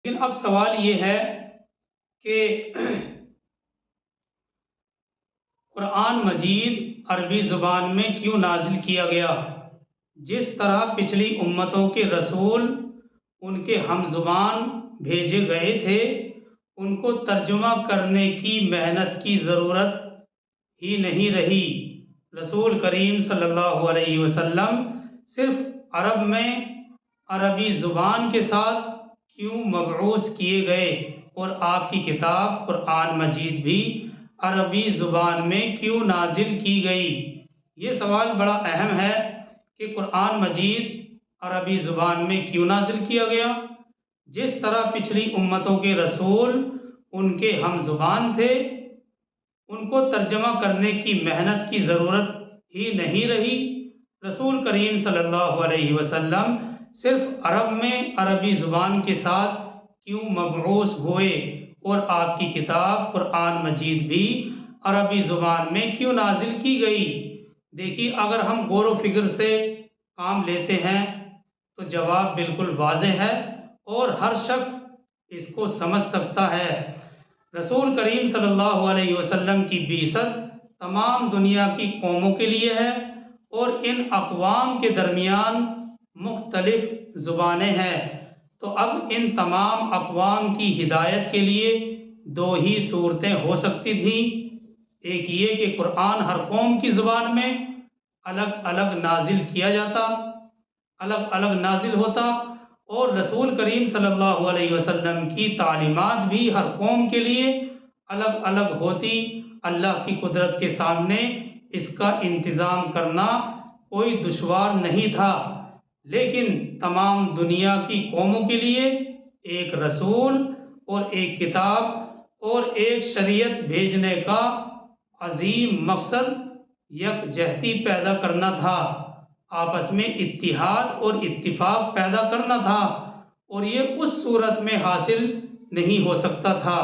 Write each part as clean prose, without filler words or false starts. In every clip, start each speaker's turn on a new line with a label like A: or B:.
A: लेकिन अब सवाल ये है कि कुरान मजीद अरबी ज़ुबान में क्यों नाजिल किया गया। जिस तरह पिछली उम्मतों के रसूल उनके हम ज़ुबान भेजे गए थे, उनको तर्जुमा करने की मेहनत की ज़रूरत ही नहीं रही। रसूल करीम सल्लल्लाहु अलैहि वसल्लम सिर्फ अरब में अरबी ज़ुबान के साथ क्यों मबऊस किए गए और आपकी किताब कुरान मजीद भी अरबी ज़ुबान में क्यों नाजिल की गई। ये सवाल बड़ा अहम है कि कुरान मजीद अरबी ज़ुबान में क्यों नाजिल किया गया। जिस तरह पिछली उम्मतों के रसूल उनके हम ज़ुबान थे, उनको तर्जमा करने की मेहनत की ज़रूरत ही नहीं रही। रसूल करीम सल्लल्लाहु अलैहि वसल्लम सिर्फ अरब में अरबी ज़ुबान के साथ क्यों मबऊस हुए और आपकी किताब कुरान मजीद भी अरबी ज़ुबान में क्यों नाजिल की गई। देखिए, अगर हम गौर व फिक्र से काम लेते हैं तो जवाब बिल्कुल वाज़ेह है और हर शख्स इसको समझ सकता है। रसूल करीम सल्लल्लाहु अलैहि वसल्लम की बिसत तमाम दुनिया की कौमों के लिए है और इन अक़वाम के दरमियान मुख्तलिफ ज़ुबानें हैं। तो अब इन तमाम अक़वाम की हिदायत के लिए दो ही सूरतें हो सकती थीं। एक ये कि कुरान हर कौम की ज़ुबान में अलग अलग नाजिल किया जाता, अलग अलग नाजिल होता, और रसूल करीम सल्लल्लाहु अलैहि वसल्लम की तालीमात भी हर कौम के लिए अलग अलग होती। अल्लाह की कुदरत के सामने इसका इंतज़ाम करना कोई दुश्वार नहीं था, लेकिन तमाम दुनिया की कौमों के लिए एक रसूल और एक किताब और एक शरीयत भेजने का अजीम मकसद यकजहती पैदा करना था, आपस में इत्तिहाद और इत्तिफाक पैदा करना था, और ये उस सूरत में हासिल नहीं हो सकता था।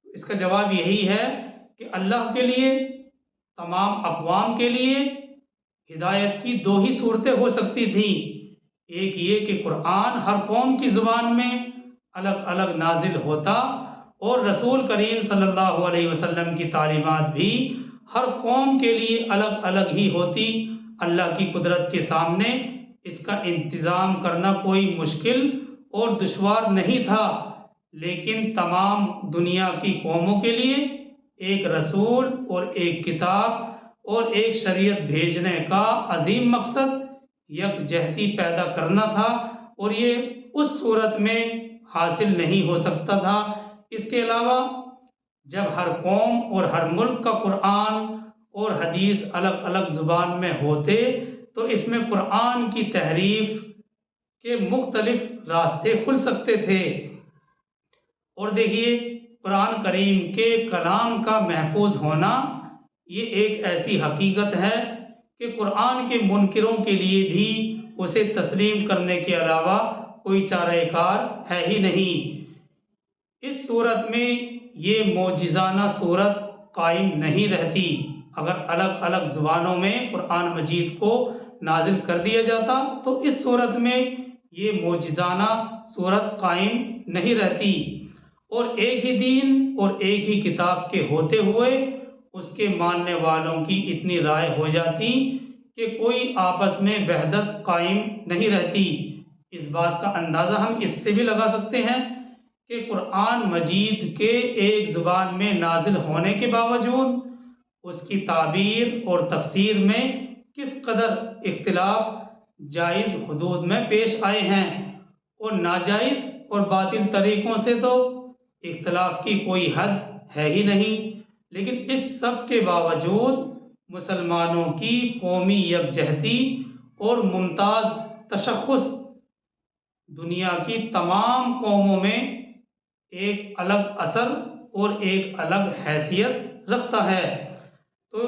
A: इसका जवाब यही है कि अल्लाह के लिए तमाम अक़वाम के लिए हिदायत की दो ही सूरतें हो सकती थी। एक ये कि कुरान हर कौम की ज़ुबान में अलग अलग नाजिल होता और रसूल करीम सल्लल्लाहु अलैहि वसल्लम की तालीमात भी हर कौम के लिए अलग अलग ही होती। अल्लाह की कुदरत के सामने इसका इंतज़ाम करना कोई मुश्किल और दुश्वार नहीं था, लेकिन तमाम दुनिया की कौमों के लिए एक रसूल और एक किताब और एक शरीयत भेजने का अजीम मकसद यकजहती पैदा करना था, और ये उस सूरत में हासिल नहीं हो सकता था। इसके अलावा जब हर कौम और हर मुल्क का कुरान और हदीस अलग अलग ज़ुबान में होते तो इसमें कुरान की तहरीफ के मुख्तलिफ रास्ते खुल सकते थे। और देखिए, कुरान करीम के कलाम का महफूज होना ये एक ऐसी हकीकत है कि कुरान के मुनकिरों के लिए भी उसे तस्लीम करने के अलावा कोई चाराकार है ही नहीं। इस सूरत में ये मोजिज़ाना सूरत कायम नहीं रहती। अगर अलग अलग ज़ुबानों में कुरान मजीद को नाजिल कर दिया जाता तो इस सूरत में ये मोजिज़ाना सूरत कायम नहीं रहती, और एक ही दीन और एक ही किताब के होते हुए उसके मानने वालों की इतनी राय हो जाती कि कोई आपस में वहदत कायम नहीं रहती। इस बात का अंदाज़ा हम इससे भी लगा सकते हैं कि कुरान मजीद के एक ज़ुबान में नाजिल होने के बावजूद उसकी ताबीर और तफसीर में किस कदर इख्तिलाफ जायज़ हुदूद में पेश आए हैं, और नाजायज़ और बातिल तरीक़ों से तो इख्तिलाफ की कोई हद है ही नहीं। लेकिन इस सब के बावजूद मुसलमानों की कौमी यकजहती और मुमताज़ तशख़्ख़ुस दुनिया की तमाम कौमों में एक अलग असर और एक अलग हैसियत रखता है। तो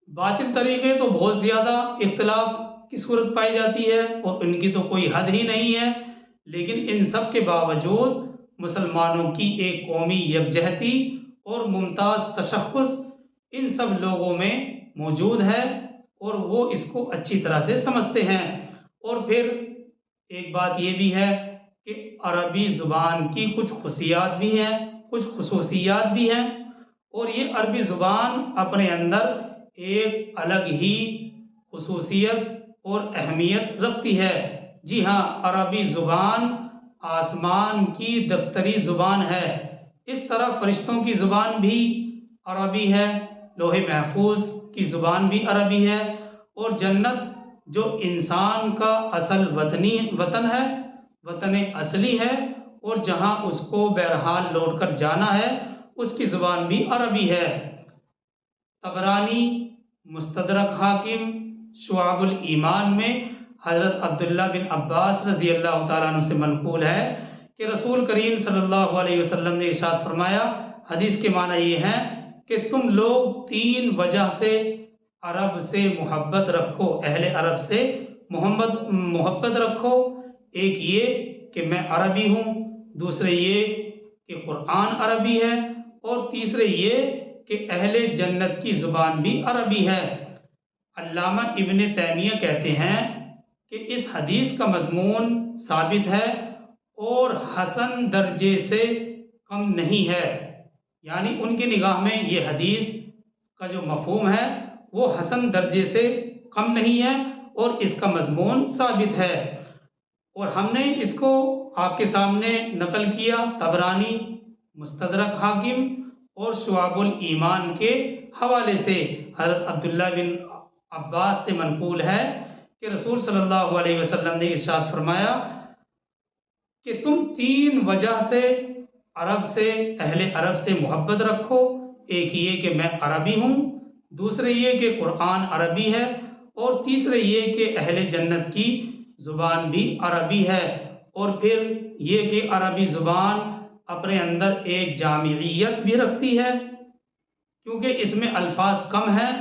A: बातिल तरीक़े तो बहुत ज़्यादा इख्तिलाफ की सूरत पाई जाती है और इनकी तो कोई हद ही नहीं है, लेकिन इन सब के बावजूद मुसलमानों की एक कौमी यकजहती और मुमताज़ तशख़्ख़ुस इन सब लोगों में मौजूद है और वो इसको अच्छी तरह से समझते हैं। और फिर एक बात ये भी है कि अरबी ज़ुबान की कुछ खुशियात भी हैं, कुछ खुसूसियात भी हैं, और ये अरबी ज़ुबान अपने अंदर एक अलग ही खुसूसियत और अहमियत रखती है। जी हाँ, अरबी ज़ुबान आसमान की दफ्तरी ज़ुबान है। इस तरह फरिश्तों की ज़ुबान भी अरबी है, लोहे महफूज की ज़ुबान भी अरबी है, और जन्नत जो इंसान का असल वतन है, वतन असली है, और जहाँ उसको बहरहाल लौट कर जाना है, उसकी ज़ुबान भी अरबी है। तबरानी मुस्तदरक हाकिम शुआबुल ईमान में हज़रत अब्दुल्ला बिन अब्बास रज़ी अल्लाह ताला अन्हु से मनक़ूल है कि रसूल करीम सल्लल्लाहु अलैहि वसल्लम ने इरशाद फरमाया, हदीस के माना ये है कि तुम लोग तीन वजह से अरब से मोहब्बत रखो, अहले अरब से मोहब्बत रखो। एक ये कि मैं अरबी हूँ, दूसरे ये कि कुरान अरबी है, और तीसरे ये कि अहले जन्नत की ज़ुबान भी अरबी है। अल्लामा इब्ने तैमिया कहते हैं कि इस हदीस का मज़मून साबित है और हसन दर्जे से कम नहीं है, यानी उनकी निगाह में ये हदीस का जो मफ़हूम है वो हसन दर्जे से कम नहीं है और इसका मज़मून साबित है। और हमने इसको आपके सामने नकल किया तबरानी, मुस्तदरक हाकिम और शुआबुल ईमान के हवाले से। हज़रत अब्दुल्ला बिन अब्बास से मनक़ूल है कि रसूल सल्लल्लाहु अलैहि वसल्लम ने इरशाद फरमाया कि तुम तीन वजह से अरब से, अहले अरब से मोहब्बत रखो। एक ये कि मैं अरबी हूँ, दूसरे ये कि कुरान अरबी है, और तीसरे ये कि अहले जन्नत की ज़ुबान भी अरबी है। और फिर ये कि अरबी ज़ुबान अपने अंदर एक जामियत भी रखती है, क्योंकि इसमें अल्फाज कम हैं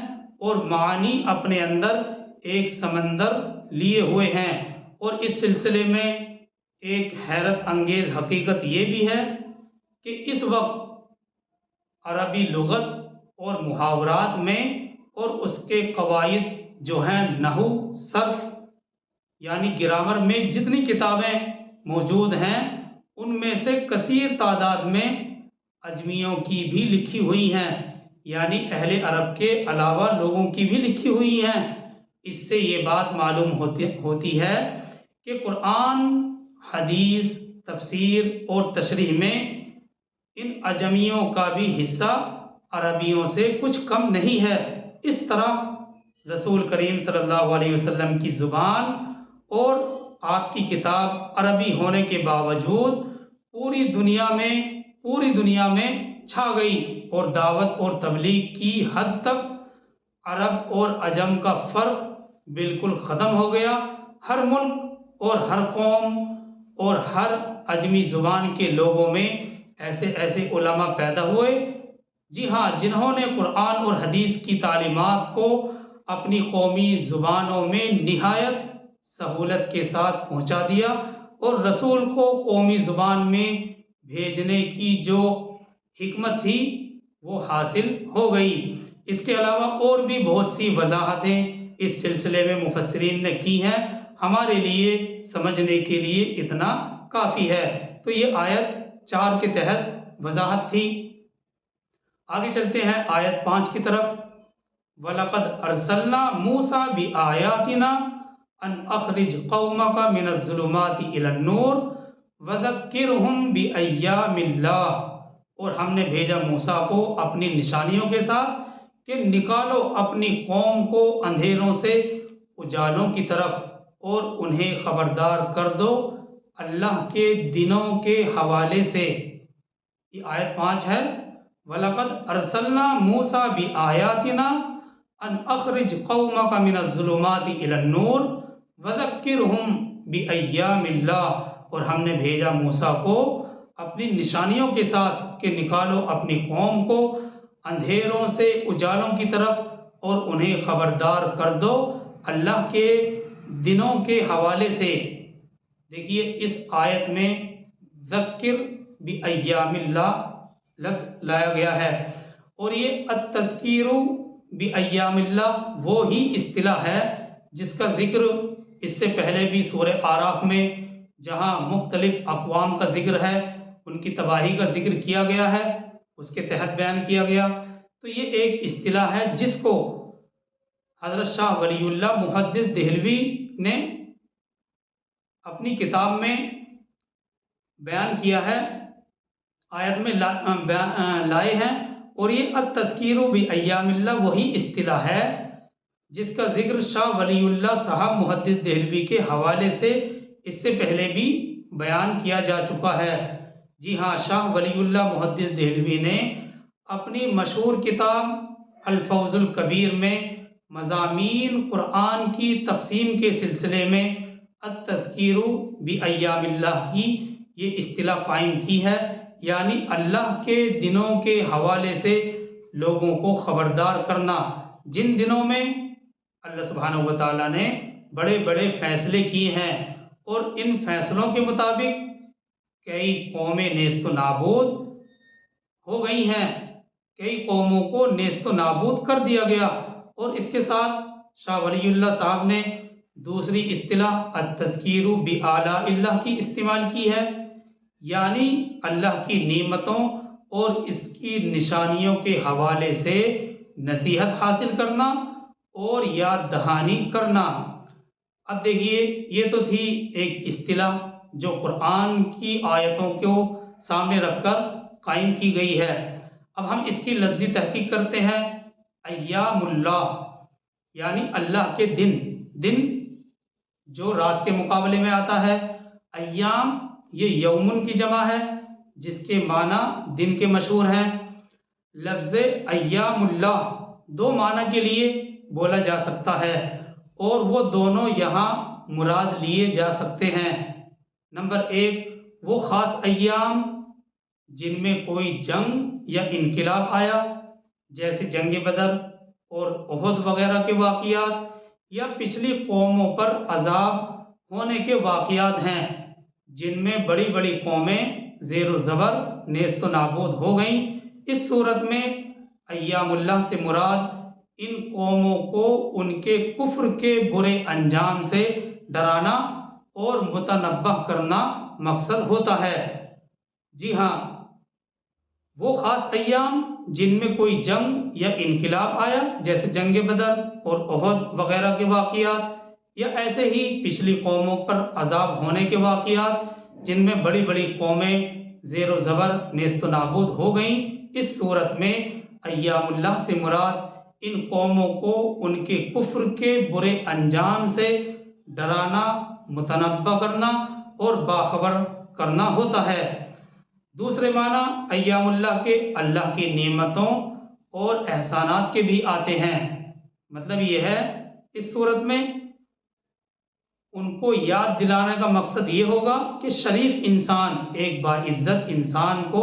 A: और मानी अपने अंदर एक समंदर लिए हुए हैं। और इस सिलसिले में एक हैरत अंगेज़ हकीकत ये भी है कि इस वक्त अरबी लुगत और मुहावरात में और उसके कवायद जो हैं नहू, सर्फ यानी ग्रामर में जितनी किताबें मौजूद हैं, उनमें से कसीर तादाद में अजमियों की भी लिखी हुई हैं, यानी अहले अरब के अलावा लोगों की भी लिखी हुई हैं। इससे ये बात मालूम होती है कि कुरान, हदीस, तफसीर और तशरीह में इन अजमियों का भी हिस्सा अरबियों से कुछ कम नहीं है। इस तरह रसूल करीम सल्लल्लाहु अलैहि वसल्लम की ज़ुबान और आपकी किताब अरबी होने के बावजूद पूरी दुनिया में छा गई, और दावत और तबलीग की हद तक अरब और अजम का फ़र्क बिल्कुल ख़त्म हो गया। हर मुल्क और हर कौम और हर अजमी ज़ुबान के लोगों में ऐसे ऐसे उलमा पैदा हुए, जी हाँ, जिन्होंने कुरान और हदीस की तालीमात को अपनी कौमी ज़ुबानों में निहायत सहूलत के साथ पहुँचा दिया, और रसूल को कौमी ज़ुबान में भेजने की जो हिकमत थी वो हासिल हो गई। इसके अलावा और भी बहुत सी वजाहतें इस सिलसिले में मुफस्सिरीन ने की हैं, हमारे लिए समझने के लिए इतना काफ़ी है। तो ये आयत 4 के तहत वजाहत थी। आगे चलते हैं आयत 5 की तरफ। वलक़द अरसलना मूसा बि आयातिना अन अखरिज कौमका मिनज़्ज़ुलुमाति इलन्नूर वज़क्किरहुम बि अय्यामिल्लाह। और हमने भेजा मूसा को अपनी निशानियों के साथ कि निकालो अपनी कौम को अंधेरों से उजालों की तरफ, और उन्हें खबरदार कर दो अल्लाह के दिनों के हवाले से। ये आयत 5 है। वलक़द अरसलना मूसा बि आयातिना अन अखरिज कौमका मिनज़्ज़ुलुमाति इलन्नूर वज़क्किरहुम बि अय्यामिल्लाह। और हमने भेजा मूसा को अपनी निशानियों के साथ कि निकालो अपनी कौम को अंधेरों से उजालों की तरफ, और उन्हें खबरदार कर दो अल्लाह के दिनों के हवाले से। देखिए इस आयत में ज़क्किर बि अय्यामिल्लाह लफ्ज़ लाया गया है, और ये अत-तज़कीरु बि अय्यामिल्लाह वो ही इस्तिलाह है जिसका जिक्र इससे पहले भी सूरह आराफ में जहाँ मुख्तलिफ अक़वाम का ज़िक्र है, उनकी तबाही का ज़िक्र किया गया है, उसके तहत बयान किया गया। तो ये एक इस्तिलाह है जिसको हज़रत शाह वलीउल्लाह मुहद्दिस देहलवी ने अपनी किताब में बयान किया है, आयत में लाए हैं। और ये अत-तज़कीरु बि अय्यामिल्लाह वही इस्तिलाह है जिसका ज़िक्र शाह वलीउल्लाह साहब मुहद्दिस देहलवी के हवाले से इससे पहले भी बयान किया जा चुका है। जी हाँ, शाह वलीउल्लाह मुहद्दिस देहलवी ने अपनी मशहूर किताब अल-फौज़ुल कबीर में मज़ामीन कुरान की तक़सीम के सिलसिले में अत-तज़कीरु बि अय्यामिल्लाह की ये इस्तिलाह कायम की है, यानी अल्लाह के दिनों के हवाले से लोगों को ख़बरदार करना, जिन दिनों में अल्लाह सुब्हानहू व तआला ने बड़े बड़े फ़ैसले किए हैं और इन फ़ैसलों के मुताबिक कई कौमें नेस्त नाबूद हो गई हैं, कई कौमों को नेस्त नाबूद कर दिया गया। और इसके साथ शाह वलीउल्लाह साहब ने दूसरी इस्तिलाह अत-तज़कीरु बि आलाइल्लाह की इस्तेमाल की है, यानी अल्लाह की नेमतों और इसकी निशानियों के हवाले से नसीहत हासिल करना और याद दहानी करना। अब देखिए, ये तो थी एक इस्तिलाह जो कुरान की आयतों को सामने रखकर कायम की गई है। अब हम इसकी लफ्ज़ी तहकीक करते हैं। अय्यामुल्लाह यानी अल्लाह के दिन, दिन जो रात के मुकाबले में आता है। अय्याम ये यौमुन की जमा है जिसके माना दिन के मशहूर हैं। लफ्ज़ अय्यामुल्लाह दो माना के लिए बोला जा सकता है और वो दोनों यहाँ मुराद लिए जा सकते हैं। नंबर एक, वो ख़ास अय्याम जिनमें कोई जंग या इनकलाब आया, जैसे जंग बदर और उहद वगैरह के वाक़ियात, या पिछली कौमों पर अज़ाब होने के वाक़ियात हैं जिनमें बड़ी बड़ी कौमें ज़ेर ज़बर नेस्त नाबूद हो गईं। इस सूरत में अय्यामुल्लाह से मुराद इन कौमों को उनके कुफ्र के बुरे अंजाम से डराना और मुतनब्बह करना मकसद होता है। जी हाँ, वो ख़ास अय्याम जिनमें कोई जंग या इनकलाब आया, जैसे जंग बदर और उहद वगैरह के वाक़ियात, या ऐसे ही पिछली कौमों पर अज़ाब होने के वाक़ियात जिनमें बड़ी बड़ी कौमें ज़ेर ज़बर नेस्त नाबूद हो गईं। इस सूरत में अय्यामुल्लाह से मुराद इन कौमों को उनके कुफ्र के बुरे अंजाम से डराना, मुतनब्बा करना और बाखबर करना होता है। दूसरे माना अय्यामुल्लाह के अल्लाह की नेमतों और एहसानात के भी आते हैं। मतलब ये है, इस सूरत में उनको याद दिलाने का मकसद ये होगा कि शरीफ इंसान, एक बाइज्जत इंसान को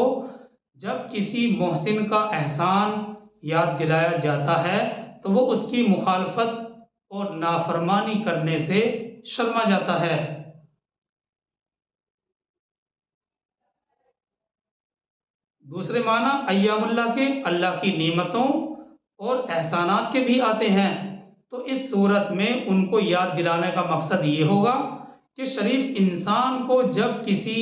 A: जब किसी मोहसिन का एहसान याद दिलाया जाता है तो वो उसकी मुखालफत और नाफरमानी करने से शर्मा जाता है। दूसरे माना अय्यामुल्लाह के अल्लाह की नेमतों और एहसानात के भी आते हैं। तो इस सूरत में उनको याद दिलाने का मकसद ये होगा कि शरीफ इंसान को जब किसी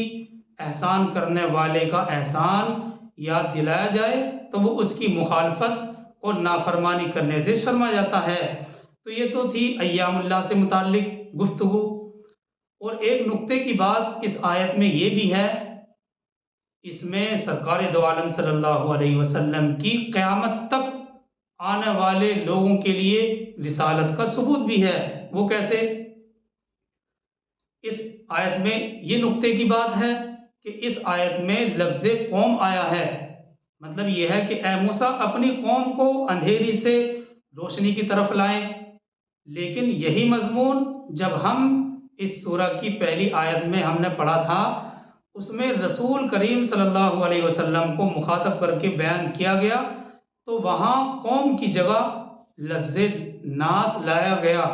A: एहसान करने वाले का एहसान याद दिलाया जाए तो वो उसकी मुखालफत और नाफरमानी करने से शर्मा जाता है। तो ये तो थी अय्यामुल्लाह से मुताल्लिक गुफ्तगू। और एक नुक्ते की बात इस आयत में ये भी है, इसमें सरकार दो आलम सल्लल्लाहु अलैहि वसल्लम की क़यामत तक आने वाले लोगों के लिए रिसालत का सबूत भी है। वो कैसे? इस आयत में ये नुक्ते की बात है कि इस आयत में लफ्ज़ कौम आया है। मतलब ये है कि ए मूसा अपनी कौम को अंधेरी से रोशनी की तरफ लाएं। लेकिन यही मजमून जब हम इस सूरा की पहली आयत में हमने पढ़ा था, उसमें रसूल करीम सल्लल्लाहु अलैहि वसल्लम को मुखातब करके बयान किया गया, तो वहाँ कौम की जगह लफ्ज़ नास लाया गया।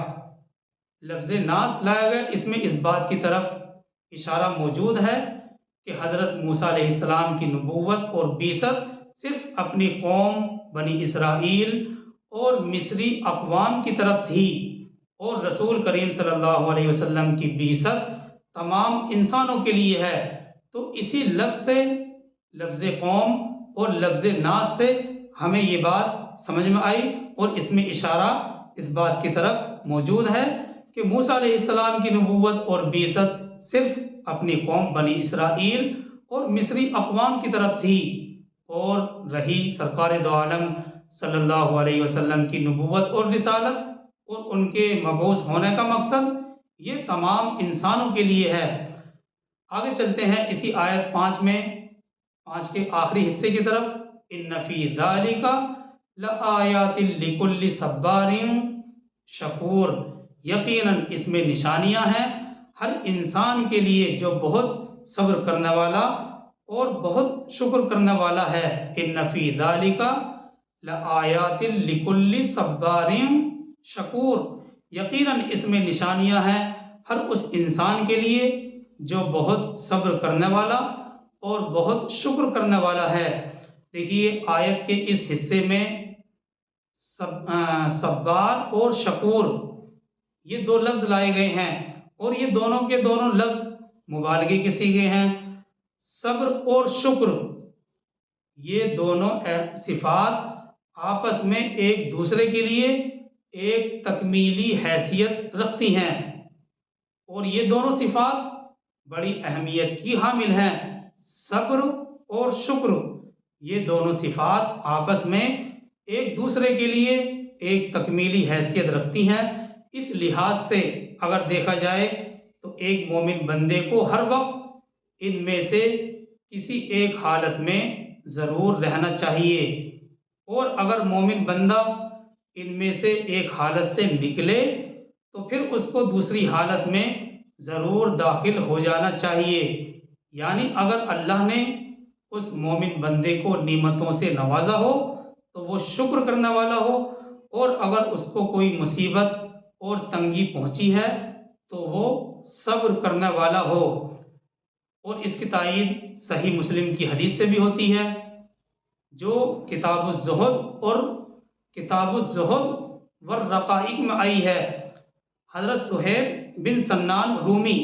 A: लफ्ज़ नास लाया गया, इसमें इस बात की तरफ इशारा मौजूद है कि हज़रत मूसा अलैहिस्सलाम की नबूवत और बीसत सिर्फ अपनी कौम बनी इसराइल और मिस्री अक़वाम की तरफ थी, और रसूल करीम सल्लल्लाहु अलैहि वसल्लम की बीसत तमाम इंसानों के लिए है। तो इसी लफ्ज़ से, लफ्ज़ कौम और लफ्ज़ नास से हमें ये बात समझ में आई और इसमें इशारा इस बात की तरफ मौजूद है कि मूसा अलैहिस्सलाम की नबूवत और बिसत सिर्फ अपनी कौम बनी इसराइल और मिस्री अक़वाम की तरफ थी, और रही सरकार दो आलम सल्लल्लाहु अलैहि वसल्लम की नबूवत और रिसालत और उनके मबूस होने का मकसद, ये तमाम इंसानों के लिए है। आगे चलते हैं इसी आयत 5 में, 5 के आखिरी हिस्से की तरफ। इन्न फी ज़ालिका लआयातिन लिकुल्लि सब्बारिन शकूर, यकीनन इसमें निशानियां हैं हर इंसान के लिए जो बहुत सब्र करने वाला और बहुत शुक्र करने वाला है। इन्न फी ज़ालिका लआयातिन लिकुल्लि सब्बारिन शकूर, यकीनन इसमें निशानियां हैं हर उस इंसान के लिए जो बहुत सब्र करने वाला और बहुत शुक्र करने वाला है। देखिए आयत के इस हिस्से में सब्बार और शकूर ये दो लफ्ज़ लाए गए हैं और ये दोनों के दोनों लफ्ज़ मुबालगे के सीगे हैं। सब्र और शुक्र ये दोनों सिफात आपस में एक दूसरे के लिए एक तकमीली हैसियत रखती हैं और ये दोनों सिफात बड़ी अहमियत की हामिल हैं। सब्र और शुक्र ये दोनों सिफात आपस में एक दूसरे के लिए एक तकमीली हैसियत रखती हैं। इस लिहाज से अगर देखा जाए तो एक मोमिन बंदे को हर वक्त इनमें से किसी एक हालत में ज़रूर रहना चाहिए, और अगर मोमिन बंदा इनमें से एक हालत से निकले तो फिर उसको दूसरी हालत में ज़रूर दाखिल हो जाना चाहिए। यानी अगर अल्लाह ने उस मोमिन बंदे को नेमतों से नवाजा हो तो वो शुक्र करने वाला हो, और अगर उसको कोई मुसीबत और तंगी पहुंची है तो वो सब्र करने वाला हो। और इसकी तायीद सही मुस्लिम की हदीस से भी होती है जो किताबुज़्ज़ुहद और किताबुज़्ज़ुहद वर रक़ाइक़ में आई है। हज़रत सुहैब बिन सन्नान रूमी